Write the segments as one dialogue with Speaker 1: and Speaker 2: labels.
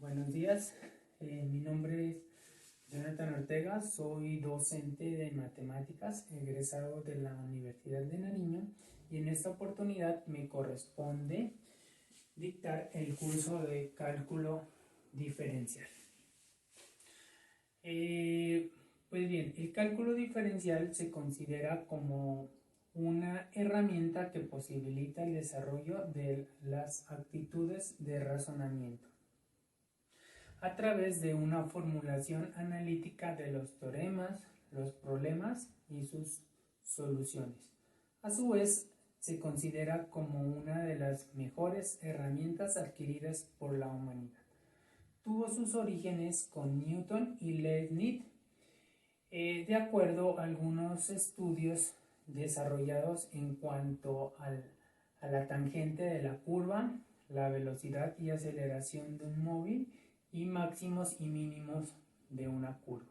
Speaker 1: Buenos días, mi nombre es Jonathan Ortega, soy docente de matemáticas, egresado de la Universidad de Nariño, y en esta oportunidad me corresponde dictar el curso de cálculo diferencial. Pues bien, el cálculo diferencial se considera como una herramienta que posibilita el desarrollo de las actitudes de razonamiento a través de una formulación analítica de los teoremas, los problemas y sus soluciones. A su vez, se considera como una de las mejores herramientas adquiridas por la humanidad. Tuvo sus orígenes con Newton y Leibniz, de acuerdo a algunos estudios desarrollados en cuanto a la tangente de la curva, la velocidad y aceleración de un móvil y máximos y mínimos de una curva.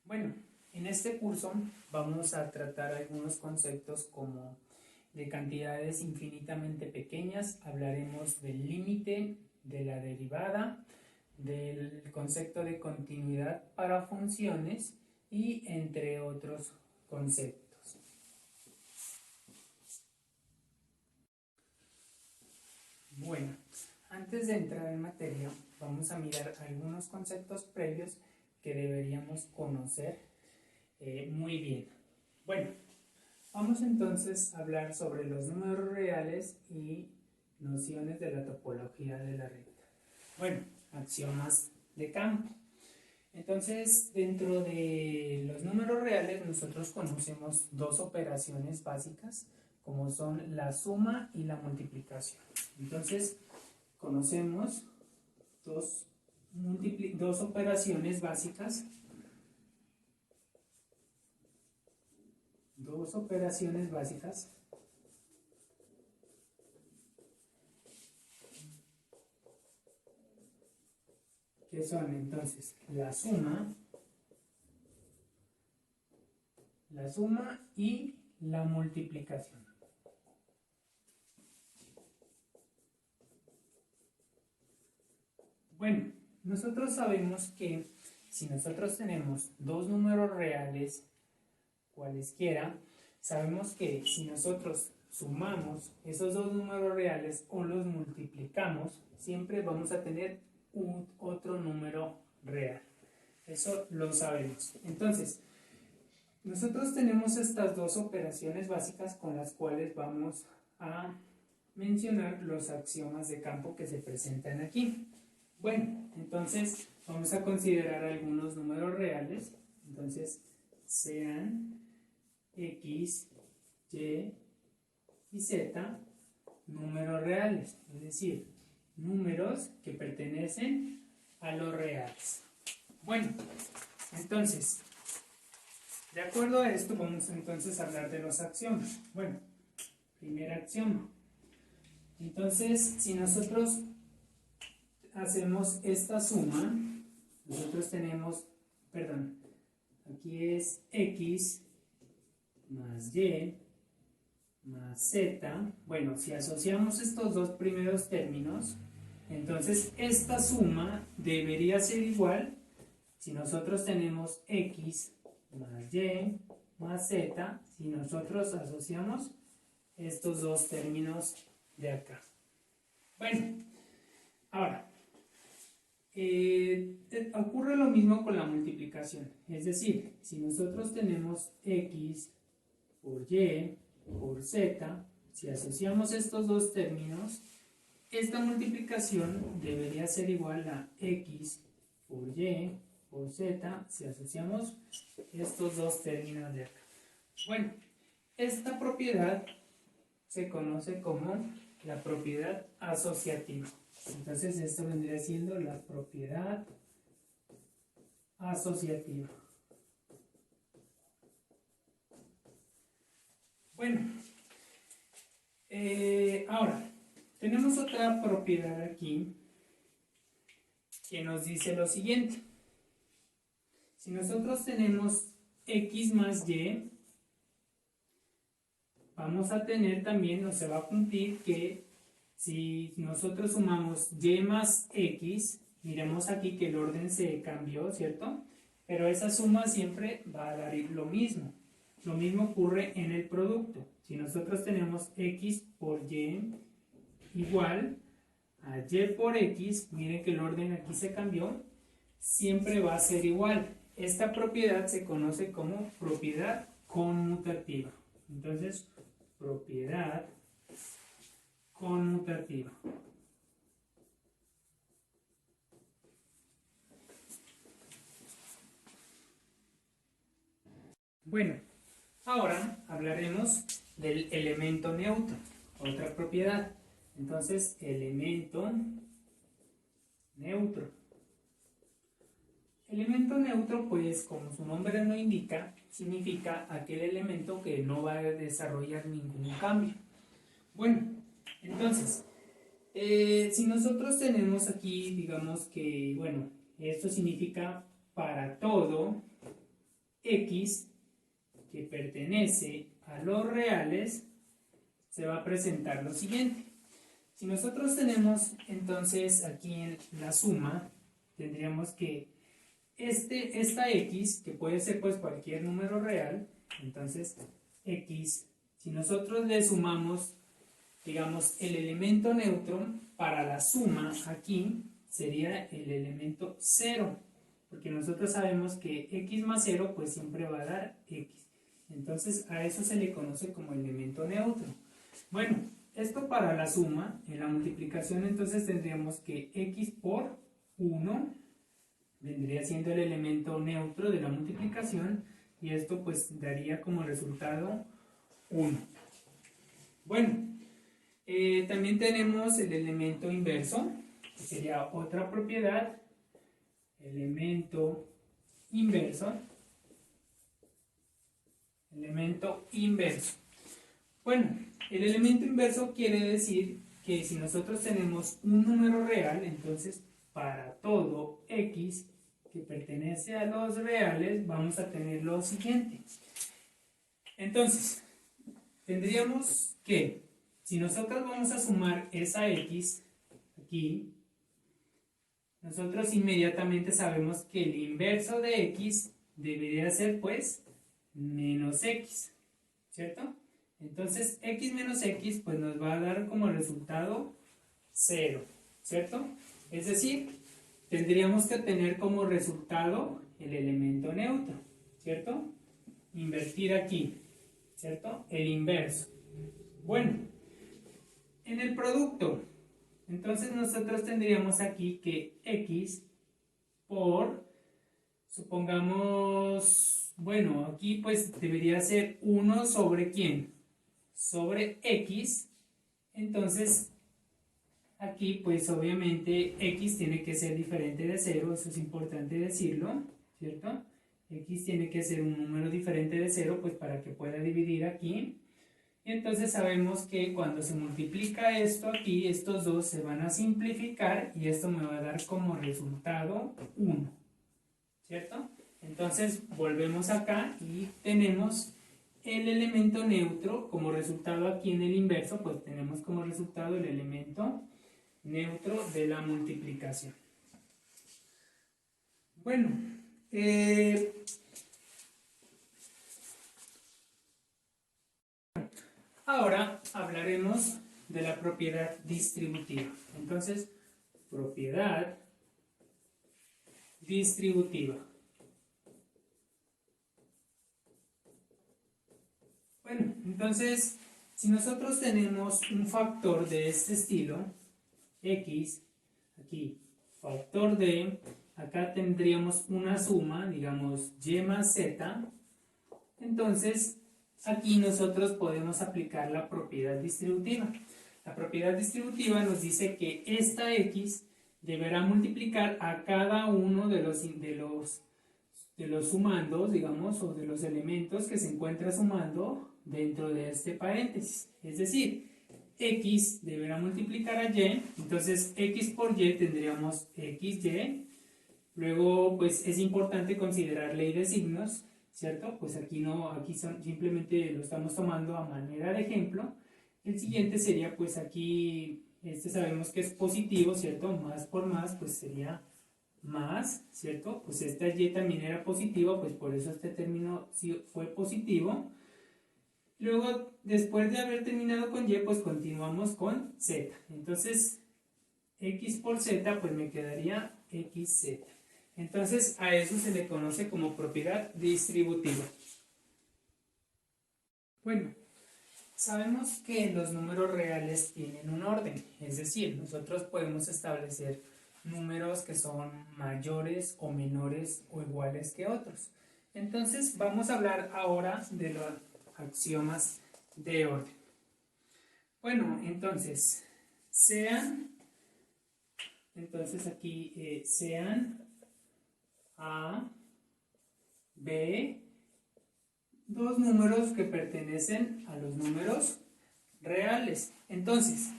Speaker 1: Bueno, en este curso vamos a tratar algunos conceptos como de cantidades infinitamente pequeñas, hablaremos del límite, de la derivada, del concepto de continuidad para funciones y entre otros conceptos. Bueno, antes de entrar en materia, vamos a mirar algunos conceptos previos que deberíamos conocer muy bien. Bueno, vamos entonces a hablar sobre los números reales y nociones de la topología de la recta. Bueno, axiomas de campo. Entonces, dentro de los números reales, nosotros conocemos dos operaciones básicas, como son la suma y la multiplicación. Entonces, conocemos dos operaciones básicas, que son entonces la suma y la multiplicación. Bueno, nosotros sabemos que si nosotros tenemos dos números reales, cualesquiera, sabemos que si nosotros sumamos esos dos números reales o los multiplicamos, siempre vamos a tener otro número real. Eso lo sabemos. Entonces, nosotros tenemos estas dos operaciones básicas con las cuales vamos a mencionar los axiomas de campo que se presentan aquí. Bueno, entonces vamos a considerar algunos números reales. Entonces, sean X, Y y Z números reales, es decir, números que pertenecen a los reales. Bueno, entonces, de acuerdo a esto, vamos entonces a hablar de los axiomas. Bueno, primer axioma. Entonces, si nosotros hacemos esta suma, nosotros tenemos, aquí es X más Y más Z. Bueno, si asociamos estos dos primeros términos, entonces esta suma debería ser igual si nosotros tenemos X más Y más Z, si nosotros asociamos estos dos términos de acá. Bueno, ahora, ocurre lo mismo con la multiplicación, es decir, si nosotros tenemos X por Y por Z, si asociamos estos dos términos, esta multiplicación debería ser igual a X por Y por Z, si asociamos estos dos términos de acá. Bueno, esta propiedad se conoce como la propiedad asociativa. Entonces esto vendría siendo la propiedad asociativa. Bueno, ahora tenemos otra propiedad aquí que nos dice lo siguiente. Si nosotros tenemos X más Y, vamos a tener también, o se va a cumplir que si nosotros sumamos Y más X, miremos aquí que el orden se cambió, ¿cierto? Pero esa suma siempre va a dar lo mismo. Lo mismo ocurre en el producto. Si nosotros tenemos x por y igual a y por x, miren que el orden aquí se cambió, siempre va a ser igual. Esta propiedad se conoce como propiedad conmutativa. Entonces, propiedad conmutativa. Bueno, ahora hablaremos del elemento neutro, otra propiedad. Entonces, elemento neutro. Elemento neutro, pues como su nombre lo indica, significa aquel elemento que no va a desarrollar ningún cambio. Bueno, entonces, si nosotros tenemos aquí, digamos que, bueno, esto significa para todo x que pertenece a los reales, se va a presentar lo siguiente. Si nosotros tenemos entonces aquí en la suma, tendríamos que esta x, que puede ser pues cualquier número real, entonces x, si nosotros le sumamos, digamos, el elemento neutro, para la suma aquí sería el elemento 0, porque nosotros sabemos que x más 0 pues siempre va a dar x. Entonces a eso se le conoce como elemento neutro. Bueno, esto para la suma, en la multiplicación entonces tendríamos que x por 1 vendría siendo el elemento neutro de la multiplicación y esto pues daría como resultado 1. Bueno, también tenemos el elemento inverso, que sería otra propiedad, elemento inverso. Elemento inverso. Bueno, el elemento inverso quiere decir que si nosotros tenemos un número real, entonces para todo x que pertenece a los reales vamos a tener lo siguiente. Entonces, tendríamos que, si nosotros vamos a sumar esa x aquí, nosotros inmediatamente sabemos que el inverso de x debería ser pues menos x, ¿cierto? Entonces x menos x pues nos va a dar como resultado 0, ¿cierto? Es decir, tendríamos que tener como resultado el elemento neutro, ¿cierto? Invertir aquí, ¿cierto? El inverso. Bueno, en el producto, entonces nosotros tendríamos aquí que x por, supongamos, bueno, aquí pues debería ser 1 sobre ¿quién? Sobre x. Entonces aquí pues obviamente x tiene que ser diferente de 0, eso es importante decirlo, ¿cierto? X tiene que ser un número diferente de 0 pues para que pueda dividir aquí. Y entonces sabemos que cuando se multiplica esto aquí, estos dos se van a simplificar y esto me va a dar como resultado 1, ¿cierto? Entonces volvemos acá y tenemos el elemento neutro como resultado aquí en el inverso, pues tenemos como resultado el elemento neutro de la multiplicación. Bueno, ahora hablaremos de la propiedad distributiva. Entonces, propiedad distributiva. Bueno, entonces, si nosotros tenemos un factor de este estilo, x, aquí, factor de, acá tendríamos una suma, digamos, y más z, entonces, aquí nosotros podemos aplicar la propiedad distributiva. La propiedad distributiva nos dice que esta x deberá multiplicar a cada uno de los sumandos, digamos, o de los elementos que se encuentra sumando dentro de este paréntesis. Es decir, x deberá multiplicar a y, entonces x por y tendríamos xy. Luego, pues es importante considerar ley de signos, ¿cierto? Pues aquí no, aquí simplemente lo estamos tomando a manera de ejemplo. El siguiente sería, pues aquí, este sabemos que es positivo, ¿cierto? Más por más, pues sería más, ¿cierto? Pues esta y también era positiva, pues por eso este término sí fue positivo. Luego, después de haber terminado con y, pues continuamos con z. Entonces, x por z, pues me quedaría xz. Entonces, a eso se le conoce como propiedad distributiva. Bueno, sabemos que los números reales tienen un orden, es decir, nosotros podemos establecer números que son mayores o menores o iguales que otros. Entonces, vamos a hablar ahora de los axiomas de orden. Bueno, entonces, sean A, B, dos números que pertenecen a los números reales. Entonces,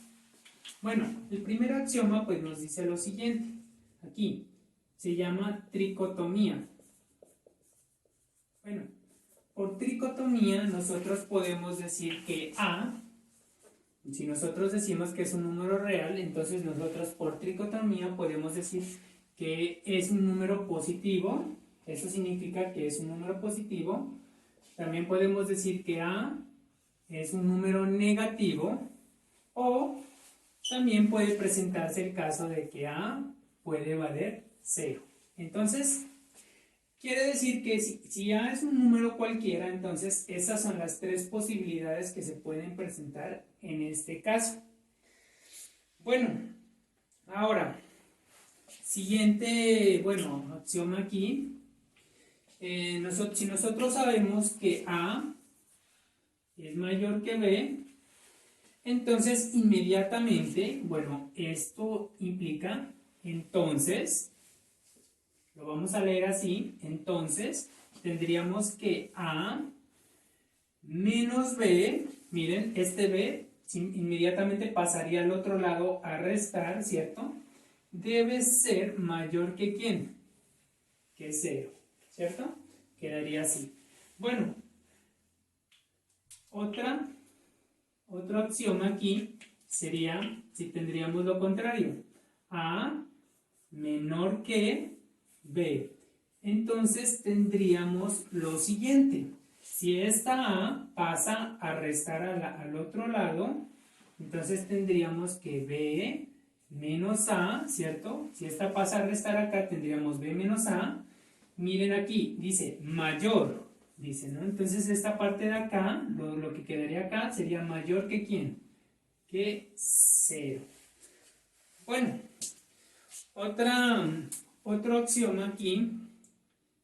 Speaker 1: bueno, el primer axioma pues nos dice lo siguiente. Aquí se llama tricotomía. Bueno, por tricotomía nosotros podemos decir que A, si nosotros decimos que es un número real, entonces nosotros por tricotomía podemos decir que es un número positivo. Eso significa que es un número positivo. También podemos decir que A es un número negativo, o también puede presentarse el caso de que A puede valer 0. Entonces, quiere decir que si A es un número cualquiera, entonces esas son las tres posibilidades que se pueden presentar en este caso. Bueno, ahora, siguiente, axioma aquí. Si nosotros sabemos que A es mayor que B, entonces inmediatamente, esto implica, entonces, lo vamos a leer así, entonces tendríamos que A menos B, miren, este B inmediatamente pasaría al otro lado a restar, ¿cierto? Debe ser mayor que ¿quién? Que 0. ¿Cierto? Quedaría así. Bueno, otro axioma aquí sería, si tendríamos lo contrario, A menor que B. Entonces tendríamos lo siguiente. Si esta A pasa a restar al otro lado, entonces tendríamos que B menos A, ¿cierto? Si esta pasa a restar acá, tendríamos B menos A. Miren aquí, dice mayor, dice, ¿no? Entonces esta parte de acá, lo que quedaría acá sería mayor que ¿quién? Que 0. Bueno, otro axioma aquí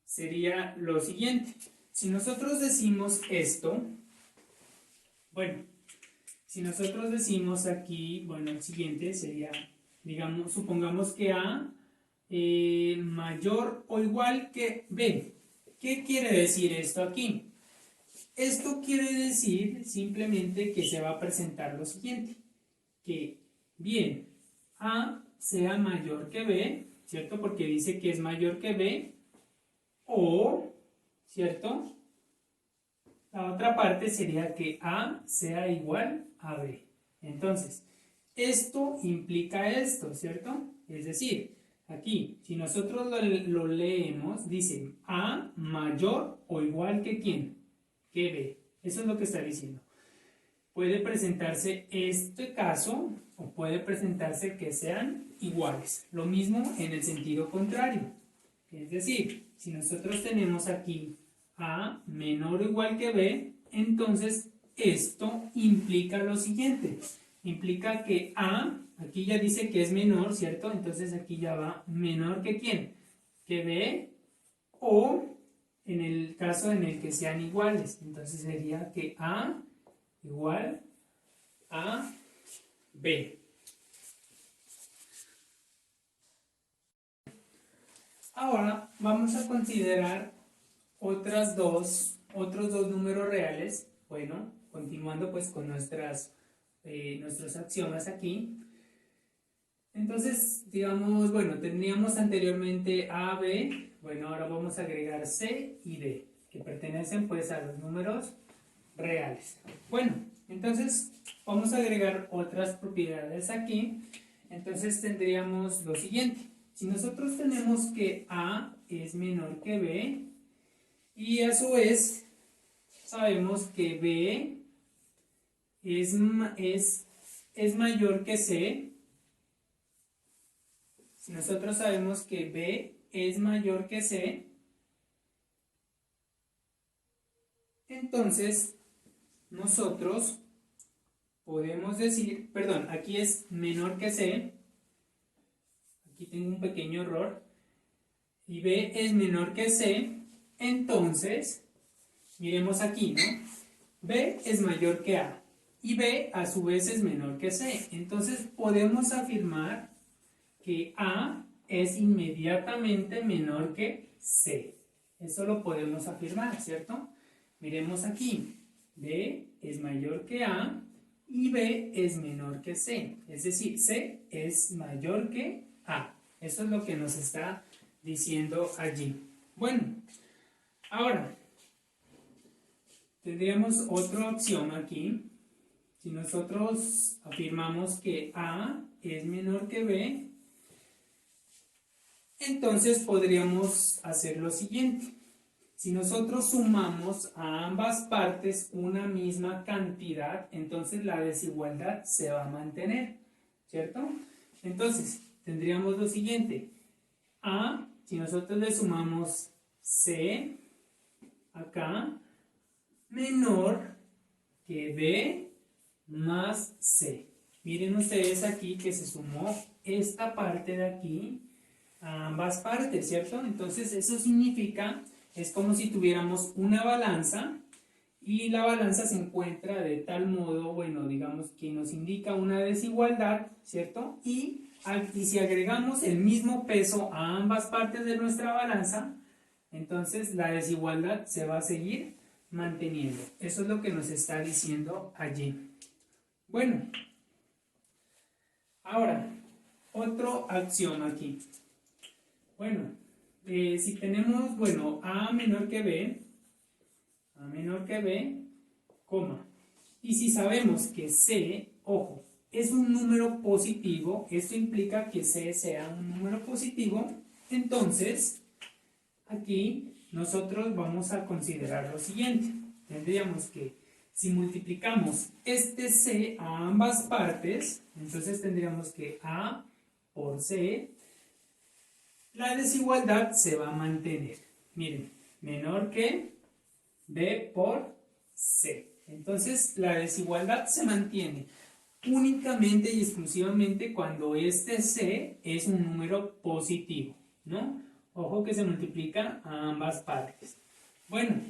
Speaker 1: sería lo siguiente. Si nosotros decimos esto, si nosotros decimos aquí, el siguiente sería, digamos, supongamos que A mayor o igual que B. ¿Qué quiere decir esto aquí? Esto quiere decir simplemente que se va a presentar lo siguiente, que bien, A sea mayor que B, ¿cierto? Porque dice que es mayor que B, o, ¿cierto? La otra parte sería que A sea igual a B. Entonces, esto implica esto, ¿cierto? Es decir, aquí, si nosotros lo leemos, dice A mayor o igual que ¿quién? Que B. Eso es lo que está diciendo. Puede presentarse este caso o puede presentarse que sean iguales. Lo mismo en el sentido contrario. Es decir, si nosotros tenemos aquí A menor o igual que B, entonces esto implica lo siguiente. Implica que A, aquí ya dice que es menor, ¿cierto? Entonces aquí ya va menor que ¿quién? Que B, o en el caso en el que sean iguales. Entonces sería que A igual a B. Ahora vamos a considerar otros dos números reales. Bueno, continuando pues con nuestros axiomas aquí. Entonces, digamos, teníamos anteriormente A, B. Ahora vamos a agregar C y D, que pertenecen pues a los números reales. Entonces vamos a agregar otras propiedades aquí. Entonces tendríamos lo siguiente. si nosotros tenemos que A es menor que B, y a su vez sabemos que B es mayor que C, si nosotros sabemos que B es mayor que C, entonces nosotros podemos decir, perdón, aquí es menor que C, aquí tengo un pequeño error, y B es menor que C, entonces, miremos aquí, ¿no? B es mayor que A, y B a su vez es menor que C, entonces podemos afirmar que A es inmediatamente menor que C. Eso lo podemos afirmar, ¿cierto? Miremos aquí, B es mayor que A y B es menor que C, es decir, C es mayor que A. Eso es lo que nos está diciendo allí. Bueno, ahora tendríamos otro axioma aquí. Si nosotros afirmamos que A es menor que B, entonces podríamos hacer lo siguiente. Si nosotros sumamos a ambas partes una misma cantidad, entonces la desigualdad se va a mantener, ¿cierto? Entonces, tendríamos lo siguiente. A, si nosotros le sumamos C acá, menor que B más C. Miren ustedes aquí que se sumó esta parte de aquí a ambas partes, ¿cierto? Entonces eso significa, es como si tuviéramos una balanza y la balanza se encuentra de tal modo, bueno, digamos que nos indica una desigualdad, ¿cierto? Y si agregamos el mismo peso a ambas partes de nuestra balanza, entonces la desigualdad se va a seguir manteniendo. Eso es lo que nos está diciendo allí. Bueno, ahora, otro axioma aquí. Bueno, si tenemos, bueno, A menor que B, coma, y si sabemos que C, ojo, es un número positivo, esto implica que C sea un número positivo, entonces, aquí nosotros vamos a considerar lo siguiente. Tendríamos que, si multiplicamos este C a ambas partes, entonces tendríamos que A por C, la desigualdad se va a mantener. Miren, menor que B por C. Entonces, la desigualdad se mantiene únicamente y exclusivamente cuando este C es un número positivo, ¿no? Ojo que se multiplica a ambas partes. Bueno,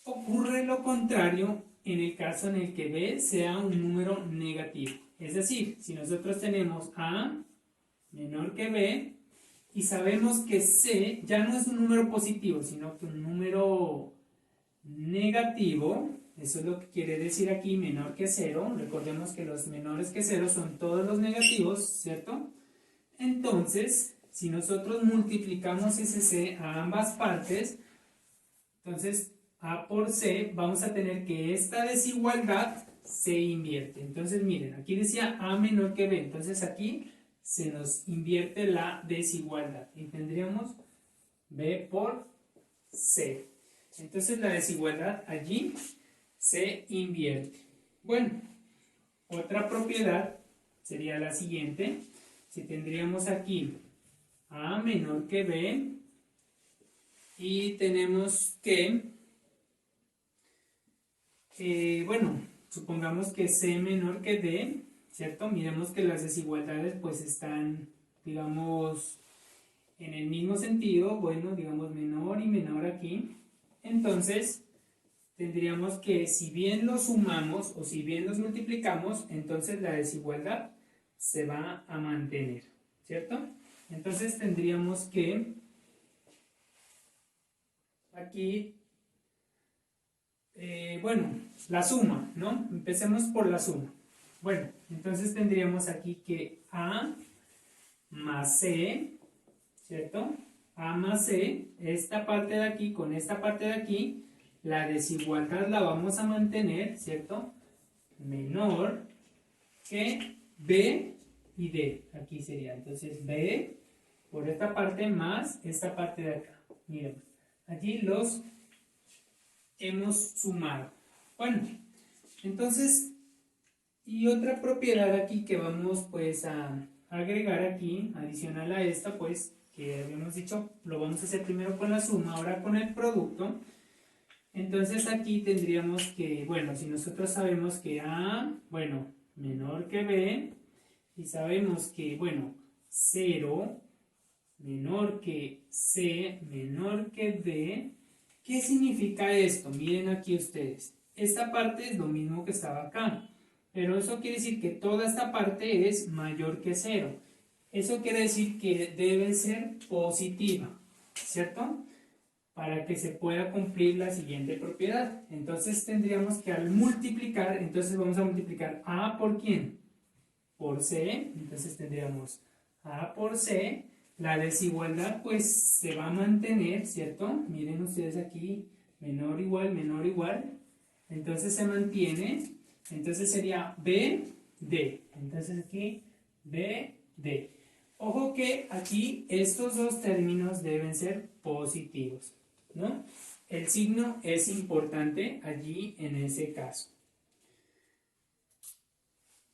Speaker 1: ocurre lo contrario en el caso en el que B sea un número negativo. Es decir, si nosotros tenemos A menor que B y sabemos que C ya no es un número positivo, sino que un número negativo, eso es lo que quiere decir aquí, menor que 0. Recordemos que los menores que 0 son todos los negativos, ¿cierto? Entonces, si nosotros multiplicamos ese C a ambas partes, entonces A por C, vamos a tener que esta desigualdad se invierte. Entonces miren, aquí decía A menor que B, entonces aquí se nos invierte la desigualdad y tendríamos B por C. Entonces la desigualdad allí se invierte. Bueno, otra propiedad sería la siguiente. Si tendríamos aquí A menor que B y tenemos que, bueno, supongamos que C menor que D, ¿cierto? Miremos que las desigualdades pues están, digamos, en el mismo sentido, bueno, digamos menor y menor aquí. Entonces, tendríamos que si bien los sumamos o si bien los multiplicamos, entonces la desigualdad se va a mantener, ¿cierto? Entonces tendríamos que aquí, bueno, la suma, ¿no? Empecemos por la suma. Bueno, entonces tendríamos aquí que A más C, ¿cierto? A más C, esta parte de aquí con esta parte de aquí, la desigualdad la vamos a mantener, ¿cierto? Menor que B y D. Aquí sería, entonces B por esta parte más esta parte de acá. Miren, allí los hemos sumado. Bueno, entonces, y otra propiedad aquí que vamos pues a agregar aquí, adicional a esta, pues, que habíamos dicho, lo vamos a hacer primero con la suma, ahora con el producto. Entonces aquí tendríamos que, bueno, si nosotros sabemos que A, bueno, menor que B, y sabemos que, bueno, 0 menor que C, menor que D, ¿qué significa esto? Miren aquí ustedes, esta parte es lo mismo que estaba acá, pero eso quiere decir que toda esta parte es mayor que 0. Eso quiere decir que debe ser positiva, ¿cierto? Para que se pueda cumplir la siguiente propiedad. Entonces tendríamos que al multiplicar, entonces vamos a multiplicar A por ¿quién? Por C, entonces tendríamos A por C, la desigualdad pues se va a mantener, ¿cierto? Miren ustedes aquí, menor igual, entonces se mantiene, entonces sería B, D, entonces aquí B, D. Ojo que aquí estos dos términos deben ser positivos, ¿no? El signo es importante allí en ese caso.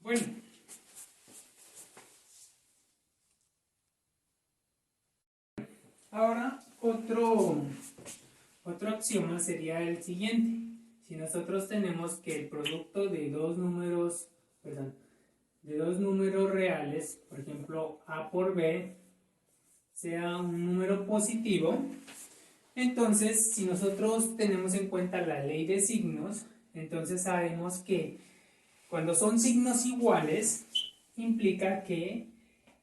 Speaker 1: Bueno. Ahora, otro axioma sería el siguiente. Si nosotros tenemos que el producto de dos números, reales, por ejemplo, A por B, sea un número positivo, entonces, si nosotros tenemos en cuenta la ley de signos, entonces sabemos que cuando son signos iguales, implica que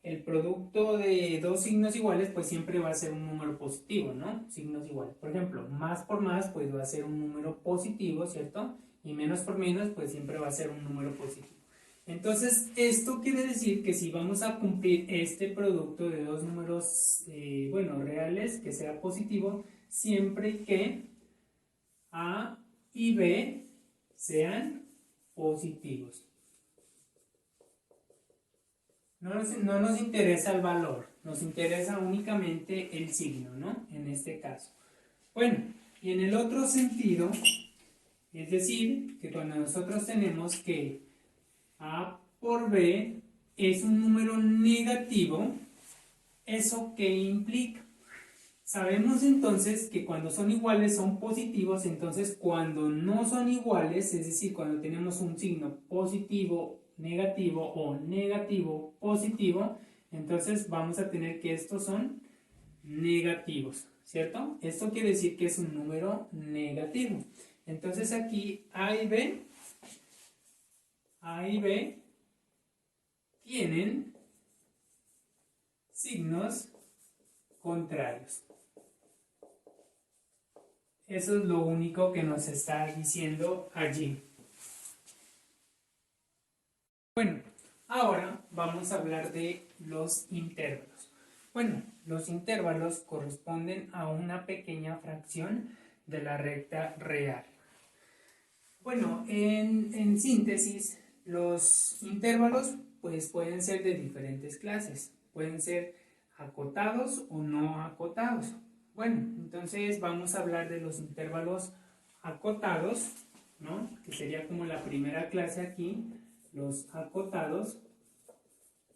Speaker 1: el producto de dos signos iguales pues siempre va a ser un número positivo, ¿no? Signos iguales. Por ejemplo, más por más pues va a ser un número positivo, ¿cierto? Y menos por menos pues siempre va a ser un número positivo. Entonces, esto quiere decir que si vamos a cumplir este producto de dos números, reales, que sea positivo, siempre que A y B sean positivos. No nos interesa el valor, nos interesa únicamente el signo, ¿no? En este caso. Bueno, y en el otro sentido, es decir, que cuando nosotros tenemos que A por B es un número negativo, ¿eso qué implica? Sabemos entonces que cuando son iguales son positivos, entonces cuando no son iguales, es decir, cuando tenemos un signo positivo, negativo o negativo, positivo, entonces vamos a tener que estos son negativos, ¿cierto? Esto quiere decir que es un número negativo. Entonces aquí A y B tienen signos contrarios. Eso es lo único que nos está diciendo allí. Bueno, ahora vamos a hablar de los intervalos. Bueno, los intervalos corresponden a una pequeña fracción de la recta real. Bueno, en síntesis, los intervalos pues pueden ser de diferentes clases. Pueden ser acotados o no acotados. Bueno, entonces vamos a hablar de los intervalos acotados, ¿no? Que sería como la primera clase aquí, los acotados.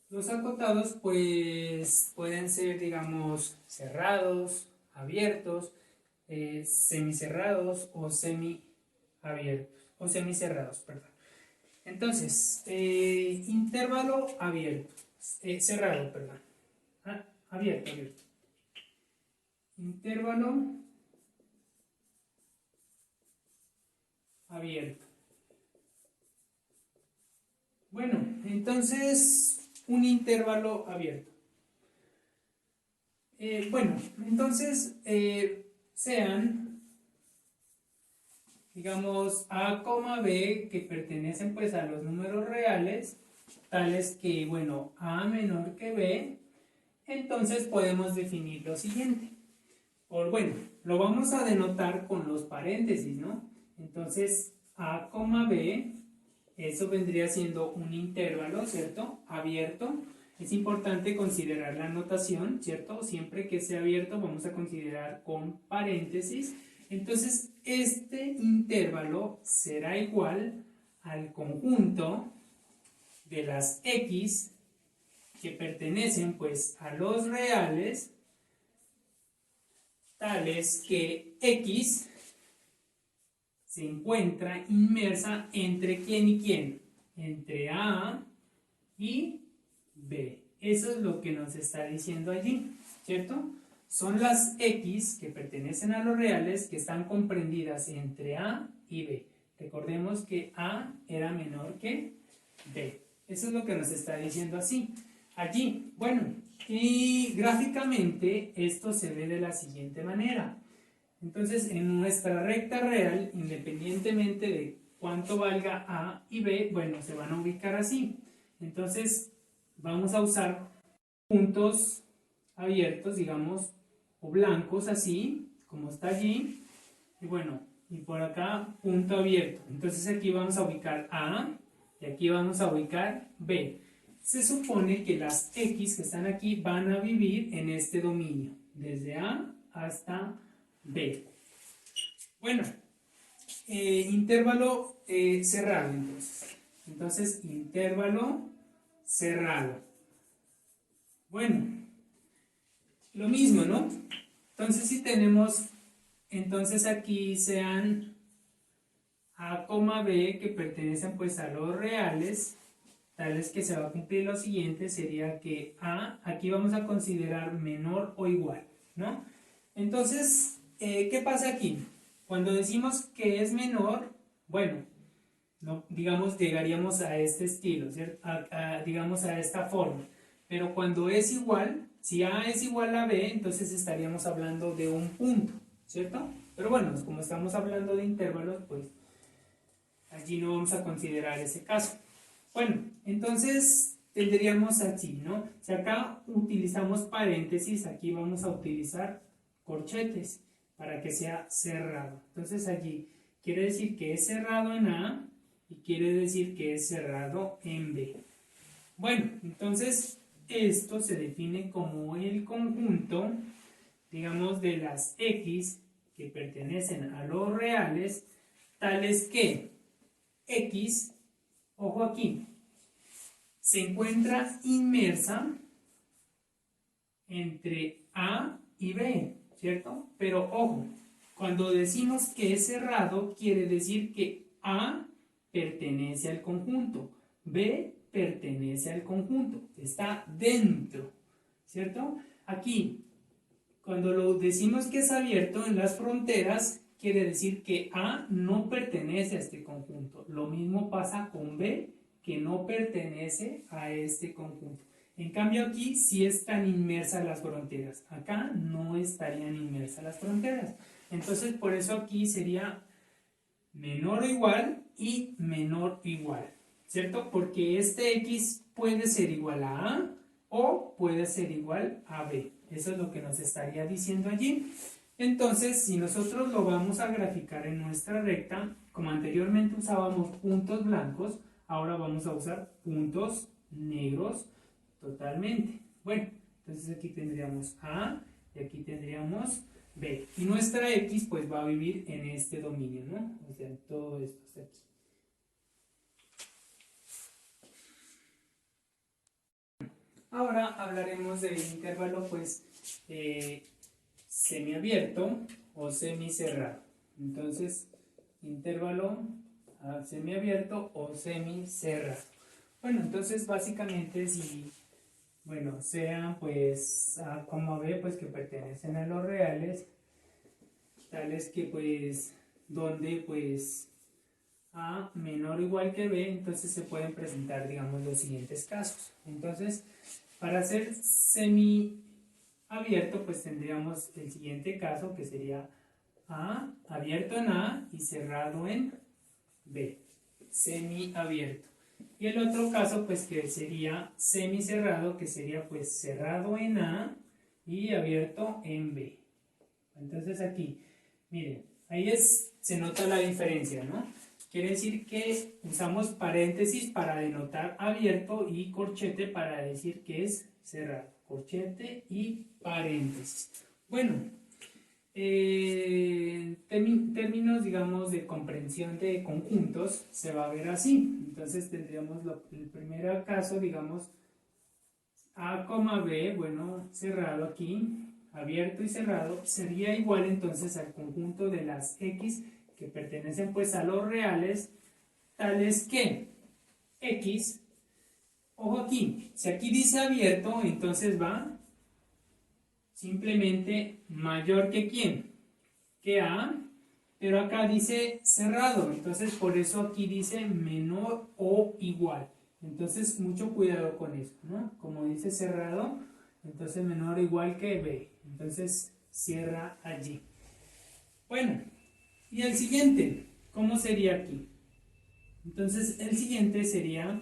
Speaker 1: Los acotados pues pueden ser, digamos, cerrados, abiertos, semicerrados o semiabiertos, o semicerrados, perdón. Entonces, intervalo abierto, cerrado, perdón. Abierto. Intervalo abierto. Bueno, entonces un intervalo abierto. Sean, digamos, A, B, que pertenecen pues a los números reales, tales que, bueno, A menor que B, entonces podemos definir lo siguiente. Lo vamos a denotar con los paréntesis, ¿no? Entonces, A, B eso vendría siendo un intervalo, ¿cierto? Abierto. Es importante considerar la notación, ¿cierto? Siempre que sea abierto vamos a considerar con paréntesis. Entonces, este intervalo será igual al conjunto de las x que pertenecen pues a los reales, tales que x se encuentra inmersa entre quién y quién, entre A y B. Eso es lo que nos está diciendo allí, ¿cierto? Son las x que pertenecen a los reales que están comprendidas entre A y B. Recordemos que A era menor que B. Eso es lo que nos está diciendo así. Allí, bueno, y gráficamente esto se ve de la siguiente manera. Entonces, en nuestra recta real, independientemente de cuánto valga A y B, bueno, se van a ubicar así. Entonces, vamos a usar puntos abiertos, digamos, o blancos así, como está allí. Y bueno, y por acá, punto abierto. Entonces, aquí vamos a ubicar A y aquí vamos a ubicar B. Se supone que las X que están aquí van a vivir en este dominio, desde A hasta B. Bueno, intervalo cerrado entonces. Entonces, intervalo cerrado. Bueno, lo mismo, ¿no? Entonces, si tenemos, entonces aquí sean A, B, que pertenecen pues a los reales, tales que se va a cumplir lo siguiente, sería que A, aquí vamos a considerar menor o igual, ¿no? Entonces, ¿qué pasa aquí? Cuando decimos que es menor, bueno, no, digamos, llegaríamos a este estilo, ¿cierto? Digamos a esta forma. Pero cuando es igual, si A es igual a B, entonces estaríamos hablando de un punto, ¿cierto? Pero bueno, como estamos hablando de intervalos, pues allí no vamos a considerar ese caso. Bueno, entonces tendríamos aquí, ¿no? Si acá utilizamos paréntesis, aquí vamos a utilizar corchetes para que sea cerrado. Entonces allí quiere decir que es cerrado en A y quiere decir que es cerrado en B. Bueno, entonces esto se define como el conjunto, digamos, de las X que pertenecen a los reales, tales que X, ojo aquí, se encuentra inmersa entre A y B, ¿cierto? Pero ojo, cuando decimos que es cerrado, quiere decir que A pertenece al conjunto, B pertenece al conjunto, está dentro, ¿cierto? Aquí, cuando lo decimos que es abierto en las fronteras, quiere decir que A no pertenece a este conjunto. Lo mismo pasa con B, que no pertenece a este conjunto. En cambio aquí sí están inmersas las fronteras. Acá no estarían inmersas las fronteras. Entonces por eso aquí sería menor o igual y menor o igual, ¿cierto? Porque este X puede ser igual a A o puede ser igual a B. Eso es lo que nos estaría diciendo allí. Entonces, si nosotros lo vamos a graficar en nuestra recta, como anteriormente usábamos puntos blancos, ahora vamos a usar puntos negros totalmente. Bueno, entonces aquí tendríamos A y aquí tendríamos B. Y nuestra X pues va a vivir en este dominio, ¿no? O sea, todo esto está aquí. Ahora hablaremos del intervalo pues semiabierto o semicerrado. Entonces, intervalo semiabierto o semicerrado. Bueno, entonces básicamente si, bueno, sean pues A, B, pues que pertenecen a los reales, tales que pues, donde pues A menor o igual que B, entonces se pueden presentar, digamos, los siguientes casos. Entonces, para hacer semiabierto, pues tendríamos el siguiente caso, que sería A abierto en A y cerrado en B, semiabierto. Y el otro caso, pues que sería semicerrado, que sería pues cerrado en A y abierto en B. Entonces aquí, miren, ahí se nota la diferencia, ¿no? Quiere decir que usamos paréntesis para denotar abierto y corchete para decir que es cerrado. Corchete y paréntesis. Bueno, términos, digamos, de comprensión de conjuntos se va a ver así. Entonces tendríamos el primer caso, digamos, A, B, bueno, cerrado aquí, abierto y cerrado, sería igual entonces al conjunto de las X que pertenecen pues a los reales, tales que X, ojo aquí, si aquí dice abierto, entonces va simplemente mayor que quién, que A, pero acá dice cerrado, entonces por eso aquí dice menor o igual. Entonces mucho cuidado con eso, ¿no? Como dice cerrado, entonces menor o igual que B, entonces cierra allí. Bueno, y el siguiente, ¿cómo sería aquí? Entonces el siguiente sería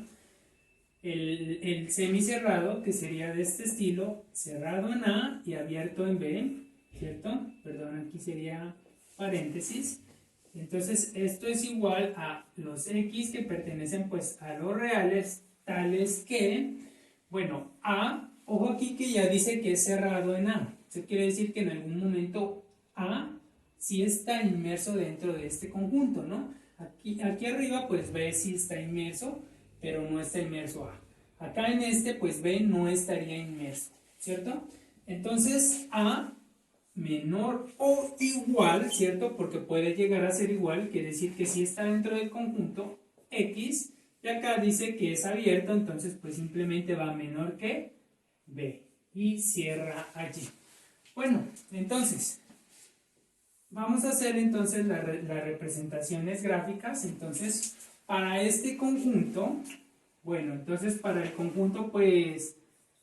Speaker 1: el semicerrado, que sería de este estilo, cerrado en A y abierto en B, ¿cierto? Perdón, aquí sería paréntesis. Entonces esto es igual a los X que pertenecen pues a los reales, tales que, bueno, A, ojo aquí que ya dice que es cerrado en A. Eso quiere decir que en algún momento A sí está inmerso dentro de este conjunto, ¿no? Aquí arriba pues B sí está inmerso, pero no está inmerso A. Acá en este pues B no estaría inmerso, ¿cierto? Entonces A menor o igual, ¿cierto? Porque puede llegar a ser igual, quiere decir que sí está dentro del conjunto X, y acá dice que es abierto, entonces pues simplemente va menor que B y cierra allí. Bueno, entonces vamos a hacer entonces las representaciones gráficas. Entonces para este conjunto, bueno, entonces para el conjunto pues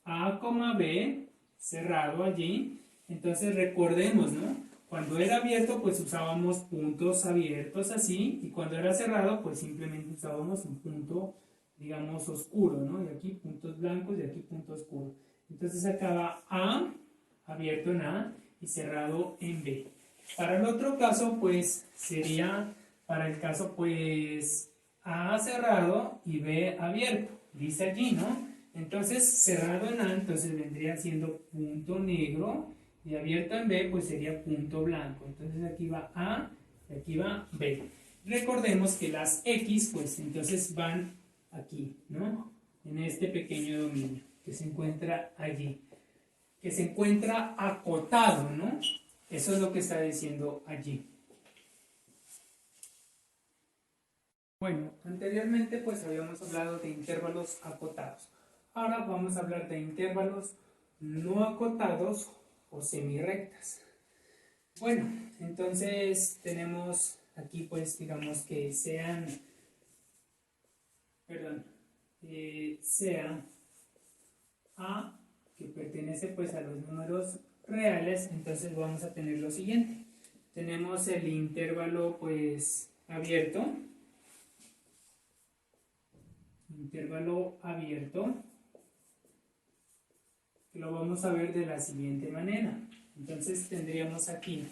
Speaker 1: A, B, cerrado allí. Entonces recordemos, ¿no? Cuando era abierto pues usábamos puntos abiertos así, y cuando era cerrado pues simplemente usábamos un punto, digamos, oscuro, ¿no? Y aquí puntos blancos y aquí punto oscuro. Entonces acá va A, abierto en A y cerrado en B. Para el otro caso pues sería, para el caso pues A cerrado y B abierto, dice allí, ¿no? Entonces cerrado en A entonces vendría siendo punto negro, y abierto en B pues sería punto blanco. Entonces aquí va A y aquí va B. Recordemos que las X pues entonces van aquí, ¿no? En este pequeño dominio que se encuentra allí, que se encuentra acotado, ¿no? Eso es lo que está diciendo allí. Bueno, anteriormente pues habíamos hablado de intervalos acotados. Ahora vamos a hablar de intervalos no acotados o semirrectas. Bueno, entonces tenemos aquí pues digamos que sea A, que pertenece pues a los números reales. Entonces vamos a tener lo siguiente. Tenemos el intervalo pues abierto, que lo vamos a ver de la siguiente manera. Entonces tendríamos aquí,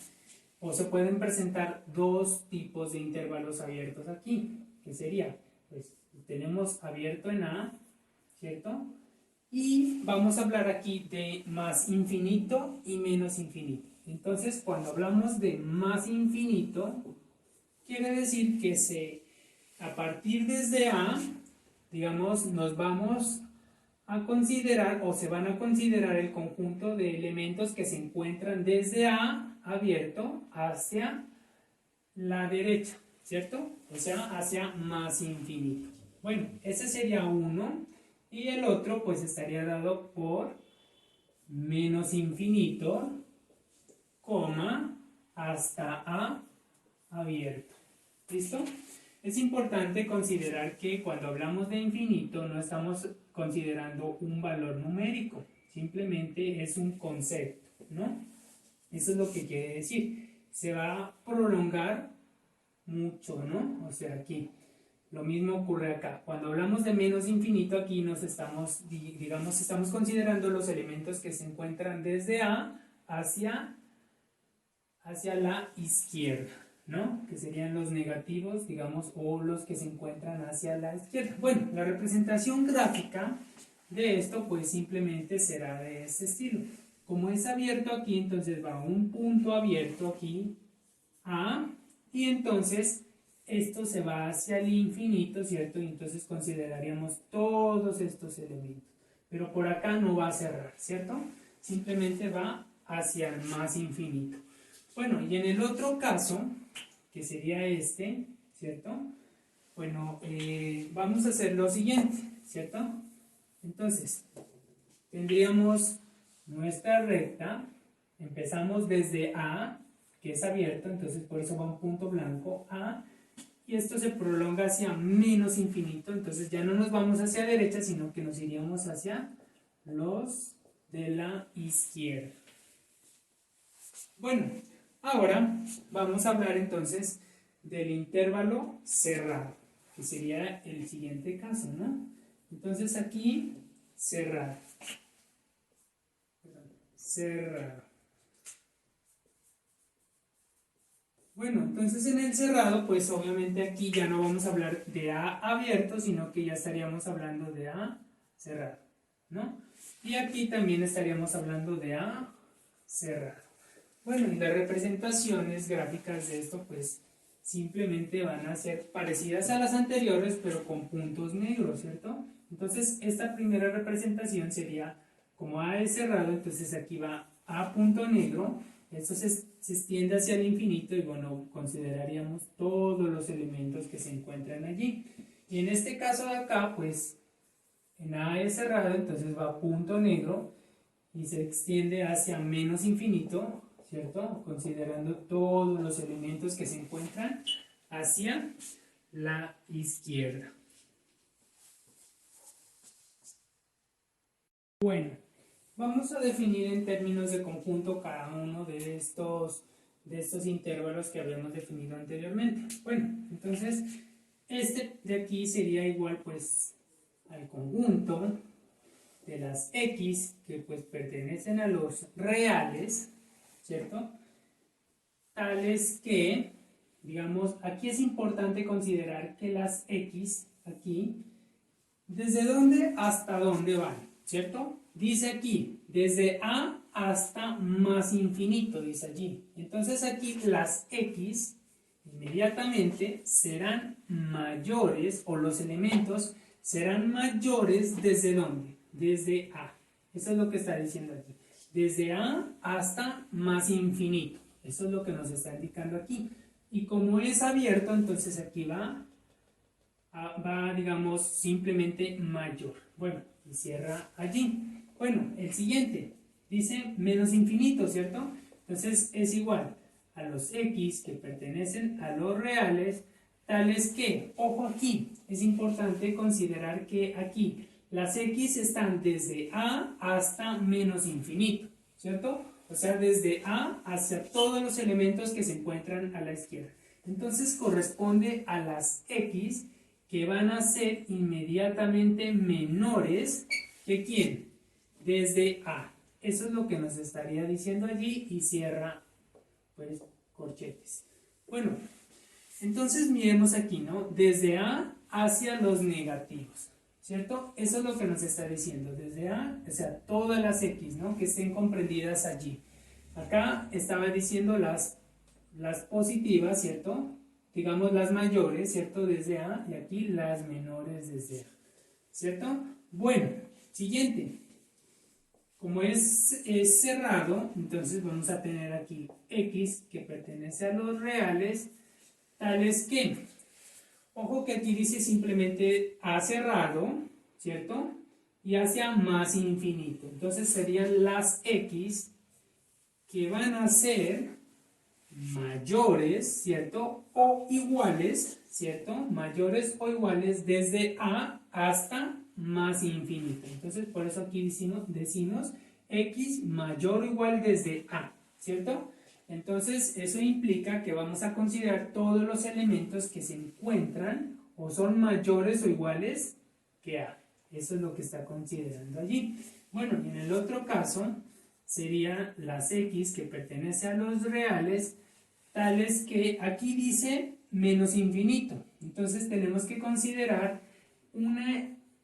Speaker 1: o se pueden presentar dos tipos de intervalos abiertos aquí, que sería, pues tenemos abierto en A, ¿cierto? Y vamos a hablar aquí de más infinito y menos infinito. Entonces cuando hablamos de más infinito, quiere decir que a partir desde A, digamos, nos vamos a considerar o se van a considerar el conjunto de elementos que se encuentran desde A abierto hacia la derecha, ¿cierto? O sea, hacia más infinito. Bueno, ese sería uno, y el otro pues estaría dado por menos infinito, coma, hasta A abierto. ¿Listo? Es importante considerar que cuando hablamos de infinito no estamos considerando un valor numérico, simplemente es un concepto, ¿no? Eso es lo que quiere decir. Se va a prolongar mucho, ¿no? O sea, aquí. Lo mismo ocurre acá. Cuando hablamos de menos infinito, aquí nos estamos, digamos, estamos considerando los elementos que se encuentran desde A hacia la izquierda, ¿no? Que serían los negativos, digamos, o los que se encuentran hacia la izquierda. Bueno, la representación gráfica de esto pues simplemente será de este estilo. Como es abierto aquí, entonces va un punto abierto aquí, A, y entonces esto se va hacia el infinito, ¿cierto? Y entonces consideraríamos todos estos elementos. Pero por acá no va a cerrar, ¿cierto? Simplemente va hacia el más infinito. Bueno, y en el otro caso, que sería este, ¿cierto? Bueno, vamos a hacer lo siguiente, ¿cierto? Entonces, tendríamos nuestra recta, empezamos desde A, que es abierto, entonces por eso va un punto blanco, A, y esto se prolonga hacia menos infinito, entonces ya no nos vamos hacia derecha, sino que nos iríamos hacia los de la izquierda. Bueno, ahora vamos a hablar entonces del intervalo cerrado, que sería el siguiente caso, ¿no? Entonces aquí, cerrado. Cerrado. Bueno, entonces en el cerrado, pues obviamente aquí ya no vamos a hablar de A abierto, sino que ya estaríamos hablando de A cerrado, ¿no? Y aquí también estaríamos hablando de A cerrado. Bueno, y las representaciones gráficas de esto, pues simplemente van a ser parecidas a las anteriores, pero con puntos negros, ¿cierto? Entonces, esta primera representación sería, como A es cerrado, entonces aquí va A punto negro, esto se extiende hacia el infinito y bueno, consideraríamos todos los elementos que se encuentran allí. Y en este caso de acá, pues, en A es cerrado, entonces va punto negro y se extiende hacia menos infinito, ¿cierto? Considerando todos los elementos que se encuentran hacia la izquierda. Bueno, vamos a definir en términos de conjunto cada uno de estos intervalos que habíamos definido anteriormente. Bueno, entonces, este de aquí sería igual pues al conjunto de las x que pues pertenecen a los reales, ¿cierto? Tales que, digamos, aquí es importante considerar que las x, aquí, ¿desde dónde hasta dónde van? ¿Cierto? Dice aquí, desde A hasta más infinito, dice allí. Entonces aquí las x inmediatamente serán mayores, o los elementos serán mayores ¿desde dónde? Desde A. Eso es lo que está diciendo aquí. Desde A hasta más infinito. Eso es lo que nos está indicando aquí. Y como es abierto, entonces aquí va, digamos, simplemente mayor. Bueno, y cierra allí. Bueno, el siguiente dice menos infinito, ¿cierto? Entonces es igual a los x que pertenecen a los reales, tales que, ojo aquí, es importante considerar que aquí las x están desde A hasta menos infinito, ¿cierto? O sea, desde A hacia todos los elementos que se encuentran a la izquierda. Entonces corresponde a las x que van a ser inmediatamente menores que ¿quién? Desde A. Eso es lo que nos estaría diciendo allí y cierra, pues, corchetes. Bueno, entonces miremos aquí, ¿no? Desde A hacia los negativos, ¿cierto? Eso es lo que nos está diciendo, desde A, o sea, todas las X, ¿no? Que estén comprendidas allí. Acá estaba diciendo las positivas, ¿cierto? Digamos las mayores, ¿cierto? Desde A, y aquí las menores desde A, ¿cierto? Bueno, siguiente. Como es cerrado, entonces vamos a tener aquí X que pertenece a los reales, tales que, ojo que aquí dice simplemente A cerrado, ¿cierto? Y hacia más infinito. Entonces serían las X que van a ser mayores, ¿cierto? O iguales, ¿cierto? Mayores o iguales desde A hasta más infinito. Entonces por eso aquí decimos X mayor o igual desde A, ¿cierto? Entonces eso implica que vamos a considerar todos los elementos que se encuentran o son mayores o iguales que A. Eso es lo que está considerando allí. Bueno, y en el otro caso serían las X que pertenecen a los reales, tales que aquí dice menos infinito. Entonces tenemos que considerar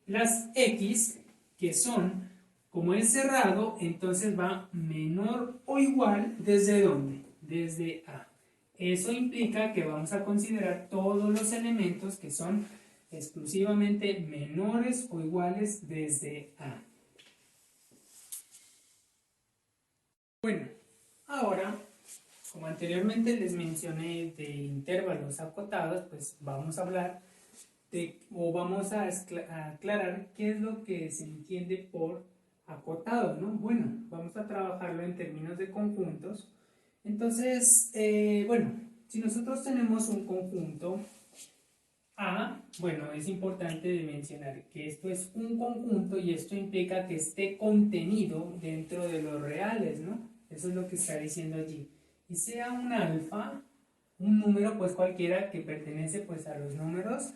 Speaker 1: las x que son, como es cerrado, entonces va menor o igual, ¿desde dónde? Desde A. Eso implica que vamos a considerar todos los elementos que son exclusivamente menores o iguales desde A. Bueno, ahora, como anteriormente les mencioné de intervalos acotados, pues vamos a hablar vamos a aclarar qué es lo que se entiende por acotado, ¿no? Bueno, vamos a trabajarlo en términos de conjuntos. Entonces, bueno, si nosotros tenemos un conjunto A, bueno, es importante mencionar que esto es un conjunto y esto implica que esté contenido dentro de los reales, ¿no? Eso es lo que está diciendo allí. Y sea un alfa, un número pues cualquiera que pertenece pues a los números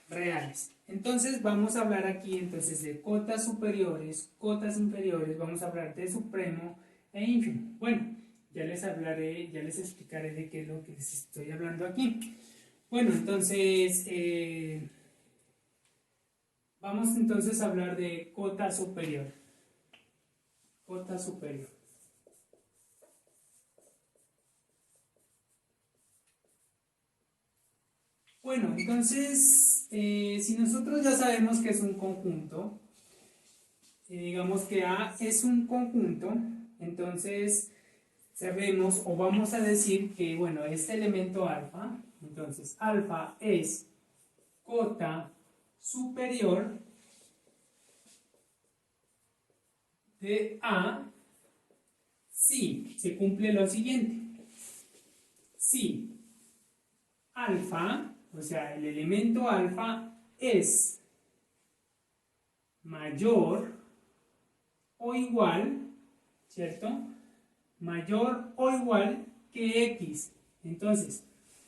Speaker 1: reales. Entonces vamos a hablar aquí entonces de cotas superiores, cotas inferiores, vamos a hablar de supremo e ínfimo. Bueno, ya les hablaré, ya les explicaré de qué es lo que les estoy hablando aquí. Bueno, entonces vamos entonces a hablar de cota superior. Cota superior. Bueno, entonces, si nosotros ya sabemos que es un conjunto, digamos que A es un conjunto, entonces sabemos o vamos a decir que, bueno, este elemento alfa, entonces alfa es cota superior de A si se cumple lo siguiente. Si alfa, o sea, el elemento alfa es mayor o igual, ¿cierto? Mayor o igual que x. Entonces,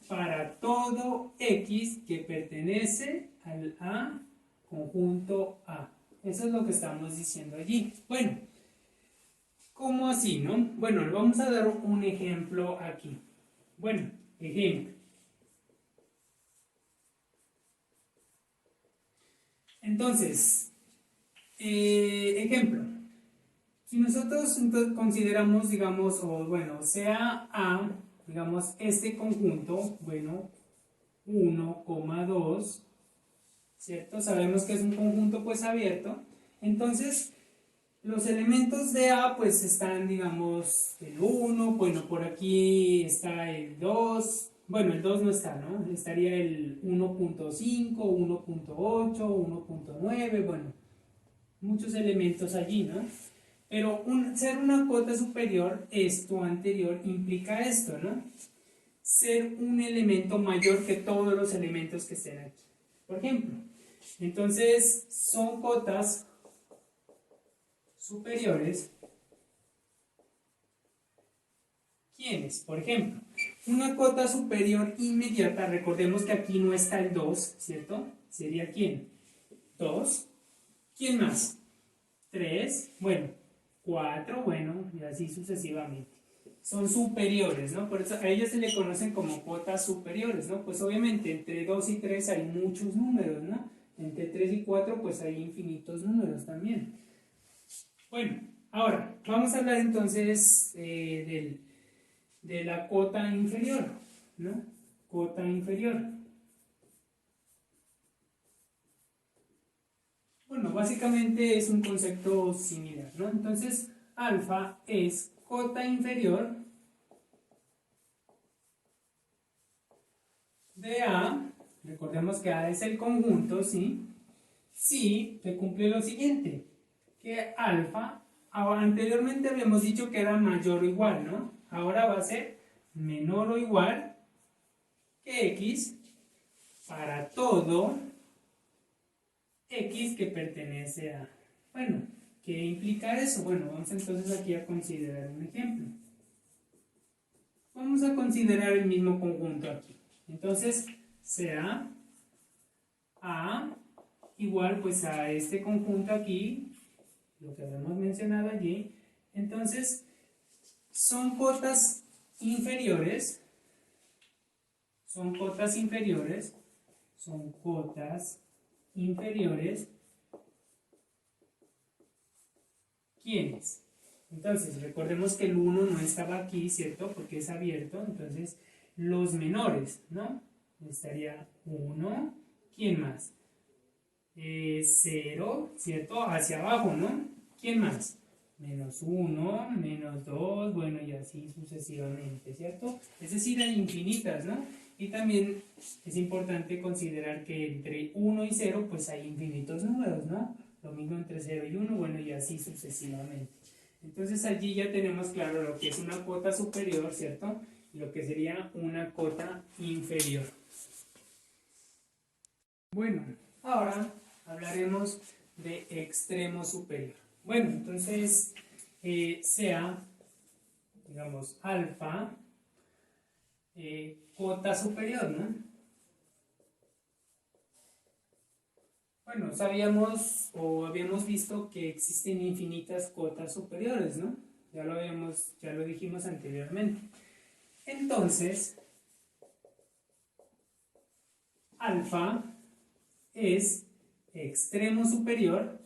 Speaker 1: para todo x que pertenece al A, conjunto A. Eso es lo que estamos diciendo allí. Bueno, ¿cómo así, no? Bueno, vamos a dar un ejemplo aquí. Bueno, ejemplo. Entonces, ejemplo. Si nosotros entonces consideramos, digamos, o bueno, sea A, digamos, este conjunto, bueno, 1,2, ¿cierto? Sabemos que es un conjunto pues abierto. Entonces, los elementos de A pues están, digamos, el 1, bueno, por aquí está el 2, bueno, el 2 no está, ¿no? Estaría el 1,5, 1,8, 1,9, bueno, muchos elementos allí, ¿no? Pero ser una cota superior, esto anterior, implica esto, ¿no? Ser un elemento mayor que todos los elementos que estén aquí. Por ejemplo, entonces son cotas superiores. ¿Quiénes? Por ejemplo, una cota superior inmediata, recordemos que aquí no está el 2, ¿cierto? ¿Sería quién? 2. ¿Quién más? 3. Bueno, 4, bueno, y así sucesivamente. Son superiores, ¿no? Por eso a ellos se le conocen como cotas superiores, ¿no? Pues obviamente entre 2 y 3 hay muchos números, ¿no? Entre 3 y 4 pues hay infinitos números también. Bueno, ahora vamos a hablar entonces de la cota inferior, ¿no? Cota inferior. Bueno, básicamente es un concepto similar, ¿no? Entonces, alfa es cota inferior de A, recordemos que A es el conjunto, ¿sí? Si se cumple lo siguiente, que alfa, anteriormente habíamos dicho que era mayor o igual, ¿no? Ahora va a ser menor o igual que x para todo x que pertenece a. Bueno, ¿qué implica eso? Bueno, vamos entonces aquí a considerar un ejemplo. Vamos a considerar el mismo conjunto aquí. Entonces, será A igual pues a este conjunto aquí, lo que habíamos mencionado allí. Entonces, son cotas inferiores, son cotas inferiores, ¿quiénes? Entonces, recordemos que el 1 no estaba aquí, ¿cierto? Porque es abierto, entonces los menores, ¿no? Estaría 1, ¿quién más? 0, ¿cierto? Hacia abajo, ¿no? ¿Quién más? Menos 1, menos 2, bueno, y así sucesivamente, ¿cierto? Es decir, hay infinitas, ¿no? Y también es importante considerar que entre 1 y 0, pues hay infinitos números, ¿no? Lo mismo entre 0 y 1, bueno, y así sucesivamente. Entonces allí ya tenemos claro lo que es una cota superior, ¿cierto? Y lo que sería una cota inferior. Bueno, ahora hablaremos de extremo superior. Bueno, entonces sea, digamos, alfa, cota superior, ¿no? Bueno, sabíamos o habíamos visto que existen infinitas cotas superiores, ¿no? Ya lo dijimos anteriormente. Entonces, alfa es extremo superior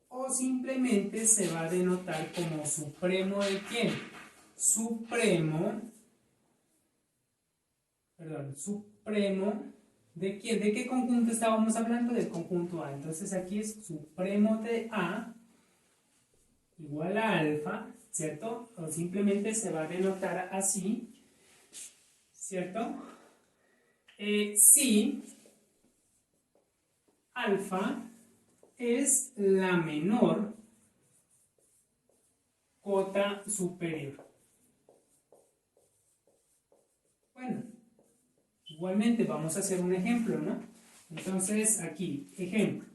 Speaker 1: o simplemente se va a denotar como supremo de ¿quién? Supremo ¿de quién? ¿De qué conjunto estábamos hablando? Del conjunto A. Entonces aquí es supremo de A igual a alfa, ¿cierto? O simplemente se va a denotar así, ¿cierto? Si alfa es la menor cota superior. Bueno, igualmente vamos a hacer un ejemplo, ¿no? Entonces aquí, ejemplo.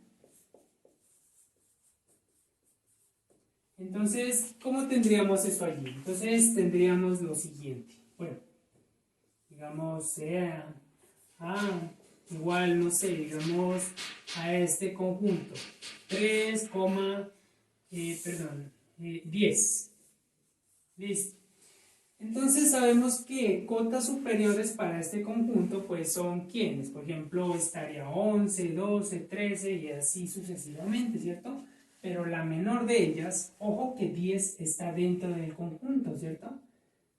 Speaker 1: Entonces, ¿cómo tendríamos esto allí? Entonces tendríamos lo siguiente. Bueno, digamos, sea A igual, no sé, digamos, a este conjunto. 3, 10. Listo. Entonces sabemos que cotas superiores para este conjunto pues son ¿quiénes? Por ejemplo, estaría 11, 12, 13 y así sucesivamente, ¿cierto? Pero la menor de ellas, ojo que 10 está dentro del conjunto, ¿cierto?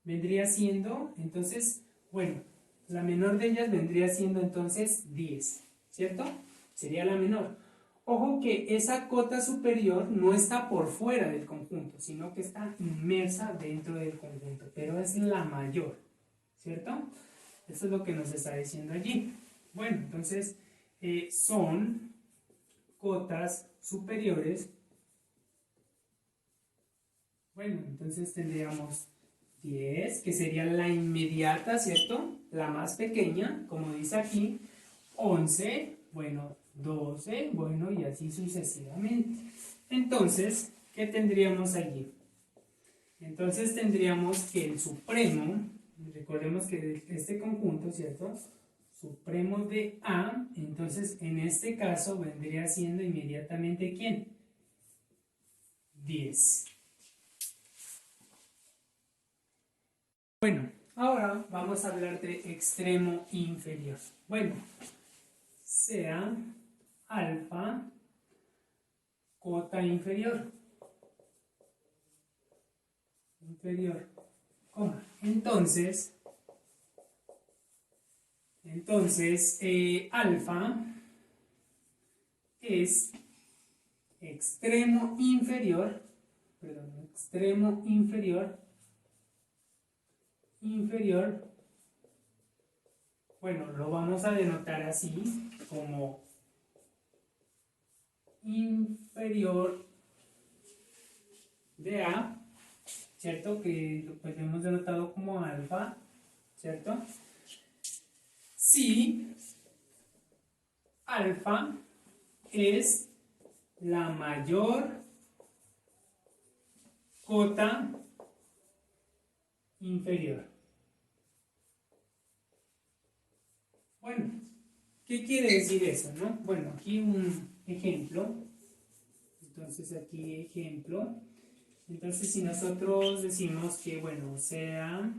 Speaker 1: Vendría siendo, entonces, bueno, la menor de ellas vendría siendo entonces 10, ¿cierto? Sería la menor. Ojo que esa cota superior no está por fuera del conjunto, sino que está inmersa dentro del conjunto, pero es la mayor, ¿cierto? Eso es lo que nos está diciendo allí. Bueno, entonces son cotas superiores. Bueno, entonces tendríamos 10, que sería la inmediata, ¿cierto? La más pequeña, como dice aquí. 11, bueno, 12, bueno, y así sucesivamente. Entonces, ¿qué tendríamos allí? Entonces tendríamos que el supremo, recordemos que este conjunto, ¿cierto? Supremo de A, entonces en este caso vendría siendo inmediatamente ¿quién? 10. Bueno, ahora vamos a hablar de extremo inferior. Bueno, sea alfa cota inferior. Coma. Entonces alfa es extremo inferior, bueno, lo vamos a denotar así, como inferior de A, ¿cierto? Que pues lo hemos denotado como alfa, ¿cierto? Si alfa es la mayor cota inferior. Bueno, ¿qué quiere decir eso, no? Bueno, aquí un ejemplo. Entonces aquí ejemplo. Entonces, si nosotros decimos que, bueno, sea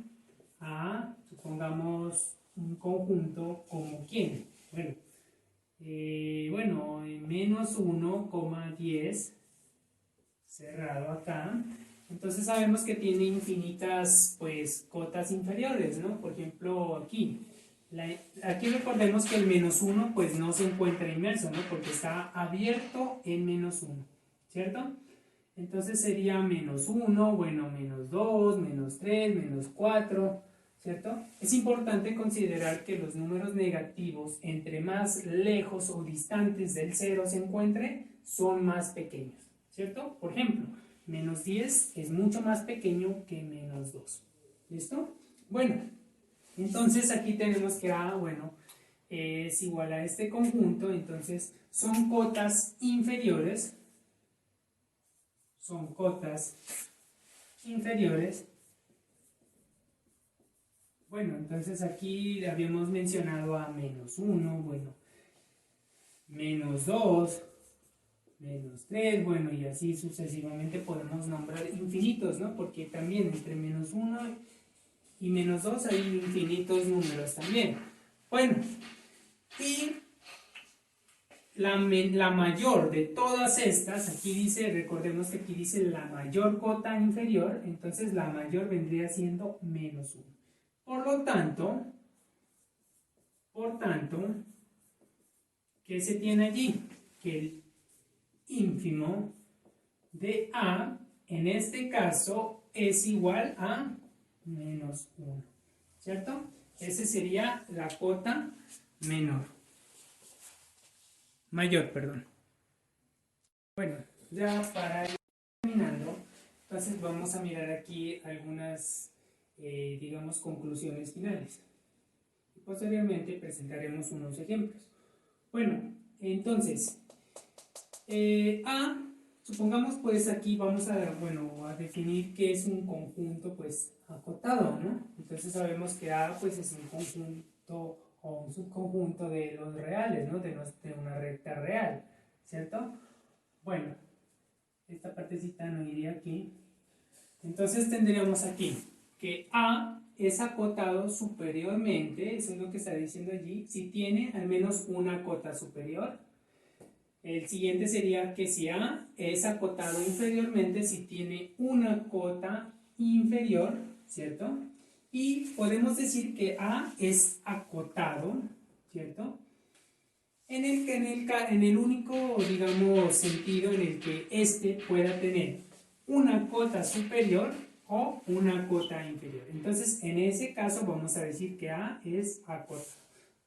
Speaker 1: A, supongamos un conjunto como quién, bueno, menos 1,10 cerrado acá, entonces sabemos que tiene infinitas, pues, cotas inferiores, ¿no? Por ejemplo, aquí. Aquí recordemos que el menos 1 pues no se encuentra inmerso, ¿no? Porque está abierto en menos 1, ¿cierto? Entonces sería menos 1, bueno, menos 2, menos 3, menos 4, ¿cierto? Es importante considerar que los números negativos, entre más lejos o distantes del 0 se encuentren, son más pequeños, ¿cierto? Por ejemplo, menos 10 es mucho más pequeño que menos 2, ¿listo? Bueno, entonces aquí tenemos que A, bueno, es igual a este conjunto, entonces son cotas inferiores, Bueno, entonces aquí habíamos mencionado a menos 1, bueno, menos 2, menos 3, bueno, y así sucesivamente podemos nombrar infinitos, ¿no? Porque también entre menos 1 y menos 2 hay infinitos números también. Bueno, y la mayor de todas estas, aquí dice, recordemos que aquí dice la mayor cota inferior, entonces la mayor vendría siendo menos 1. Por tanto, ¿qué se tiene allí? Que el ínfimo de A, en este caso, es igual a menos 1, ¿cierto? Esa sería la cota mayor, perdón. Bueno, ya para ir terminando, entonces vamos a mirar aquí algunas, digamos, conclusiones finales. Y posteriormente presentaremos unos ejemplos. Bueno, entonces, supongamos pues aquí vamos a, bueno, a definir qué es un conjunto pues acotado, ¿no? Entonces sabemos que A pues es un conjunto o un subconjunto de los reales, ¿no? De una recta real, ¿cierto? Bueno, esta partecita no iría aquí. Entonces tendríamos aquí que A es acotado superiormente, eso es lo que está diciendo allí, si tiene al menos una cota superior. El siguiente sería que si A es acotado inferiormente, si tiene una cota inferior, ¿cierto? Y podemos decir que A es acotado, ¿cierto? En el único, digamos, sentido en el que éste pueda tener una cota superior o una cota inferior. Entonces, en ese caso vamos a decir que A es acotado.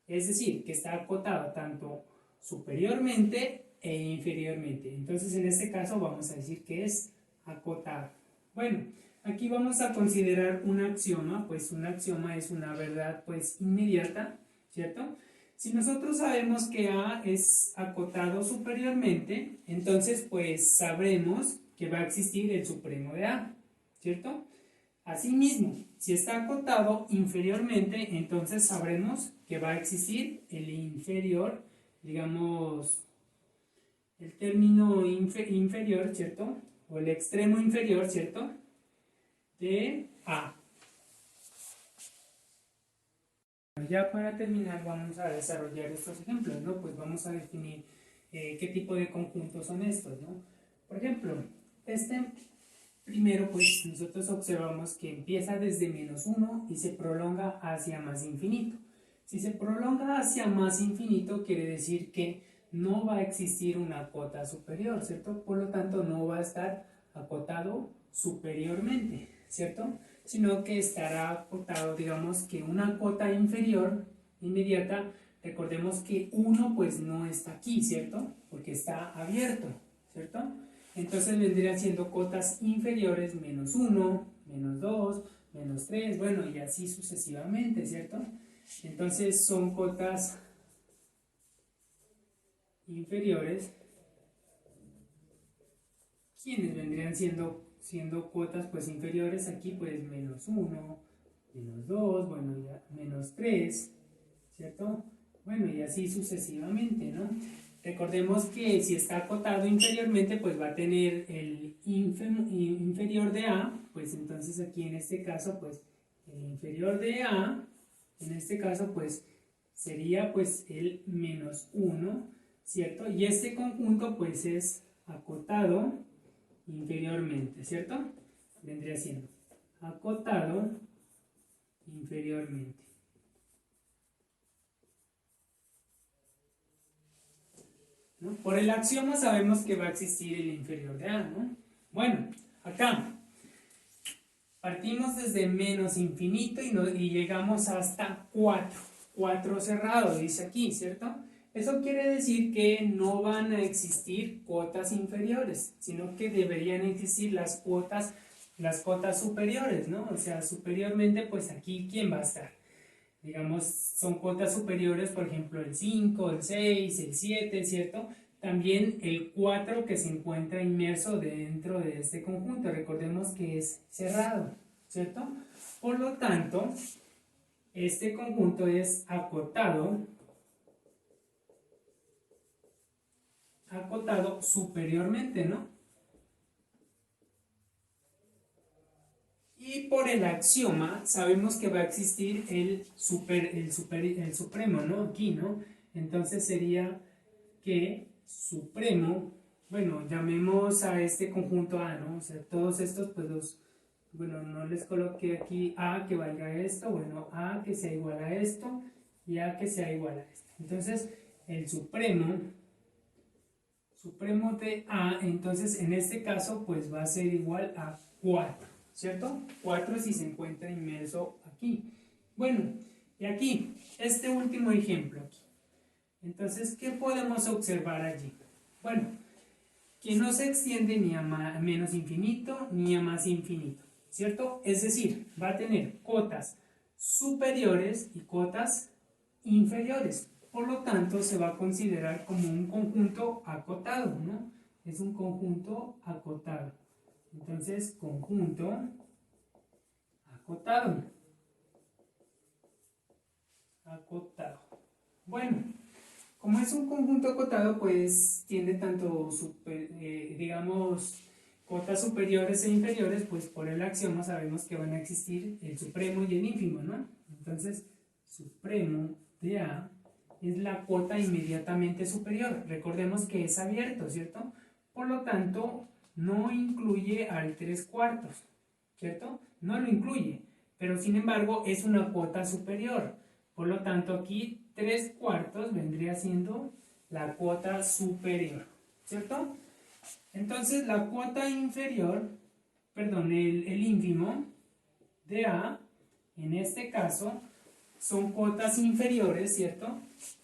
Speaker 1: Es decir, que está acotado tanto superiormente e inferiormente. Entonces, en este caso vamos a decir que es acotado. Bueno, aquí vamos a considerar un axioma, pues un axioma es una verdad pues inmediata, ¿cierto? Si nosotros sabemos que A es acotado superiormente, entonces pues sabremos que va a existir el supremo de A, ¿cierto? Asimismo, si está acotado inferiormente, entonces sabremos que va a existir el inferior, digamos, el término inferior, ¿cierto? O el extremo inferior, ¿cierto? De A. Ya para terminar vamos a desarrollar estos ejemplos, ¿no? Pues vamos a definir qué tipo de conjuntos son estos, ¿no? Por ejemplo, este primero pues nosotros observamos que empieza desde menos 1 y se prolonga hacia más infinito. Si se prolonga hacia más infinito quiere decir que no va a existir una cota superior, ¿cierto? Por lo tanto no va a estar acotado superiormente, ¿cierto? Sino que estará acotado, digamos que una cota inferior inmediata. Recordemos que 1 pues no está aquí, ¿cierto? Porque está abierto, ¿cierto? Entonces vendrían siendo cotas inferiores menos 1, menos 2, menos 3, bueno, y así sucesivamente, ¿cierto? Entonces son cotas inferiores, quienes vendrían siendo cuotas pues inferiores aquí pues menos 1, menos 2, bueno, ya menos 3, ¿cierto? Bueno, y así sucesivamente, ¿no? recordemos que si está acotado inferiormente, pues va a tener el inferior de A, pues entonces aquí en este caso, pues el inferior de A, en este caso, pues sería pues el menos 1, ¿cierto? Y este conjunto pues es acotado inferiormente, ¿cierto? Vendría siendo acotado inferiormente. ¿No? Por el axioma sabemos que va a existir el inferior de A, ¿no? Bueno, acá partimos desde menos infinito y llegamos hasta 4. 4 cerrado, dice aquí, ¿cierto? Eso quiere decir que no van a existir cotas inferiores, sino que deberían existir las cotas superiores, ¿no? O sea, superiormente, pues aquí, ¿quién va a estar? Digamos, son cotas superiores, por ejemplo, el 5, el 6, el 7, ¿cierto? También el 4 que se encuentra inmerso dentro de este conjunto. Recordemos que es cerrado, ¿cierto? Por lo tanto, este conjunto es acotado superiormente, ¿no? Y por el axioma sabemos que va a existir el supremo, ¿no? Aquí, ¿no? Entonces sería que supremo, bueno, llamemos a este conjunto A, ¿no? O sea, todos estos, pues bueno, no les coloqué aquí A que valga esto, bueno, A que sea igual a esto y A que sea igual a esto. Entonces, el supremo de A, entonces en este caso, pues va a ser igual a 4, ¿cierto? 4 si se encuentra inmerso aquí. Bueno, y aquí, este último ejemplo aquí. Entonces, ¿qué podemos observar allí? Bueno, que no se extiende ni a menos infinito ni a más infinito, ¿cierto? Es decir, va a tener cotas superiores y cotas inferiores. Por lo tanto, se va a considerar como un conjunto acotado, ¿no? Es un conjunto acotado. Entonces, conjunto acotado. Acotado. Bueno, como es un conjunto acotado, pues tiene tanto, digamos, cotas superiores e inferiores, pues por el axioma sabemos que van a existir el supremo y el ínfimo, ¿no? Entonces, supremo de A es la cuota inmediatamente superior. Recordemos que es abierto, ¿cierto? Por lo tanto, no incluye al 3/4, ¿cierto? No lo incluye, pero sin embargo es una cuota superior. Por lo tanto, aquí 3/4 vendría siendo la cuota superior, ¿cierto? Entonces, la cuota inferior, perdón, el ínfimo de A, en este caso, son cotas inferiores, ¿cierto?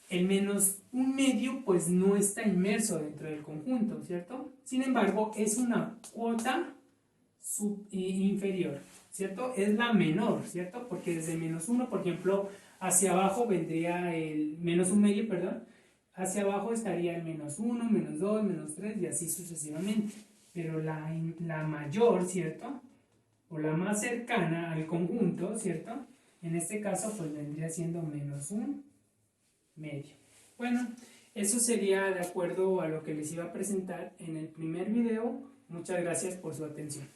Speaker 1: El menos un medio, pues no está inmerso dentro del conjunto, ¿cierto? Sin embargo, es una cuota inferior, ¿cierto? Es la menor, ¿cierto? Porque desde menos 1, por ejemplo, hacia abajo vendría el menos un medio, perdón, hacia abajo estaría el menos 1, menos 2, menos 3 y así sucesivamente. Pero la mayor, ¿cierto? O la más cercana al conjunto, ¿cierto? En este caso, pues vendría siendo menos un medio. Bueno, eso sería de acuerdo a lo que les iba a presentar en el primer video. Muchas gracias por su atención.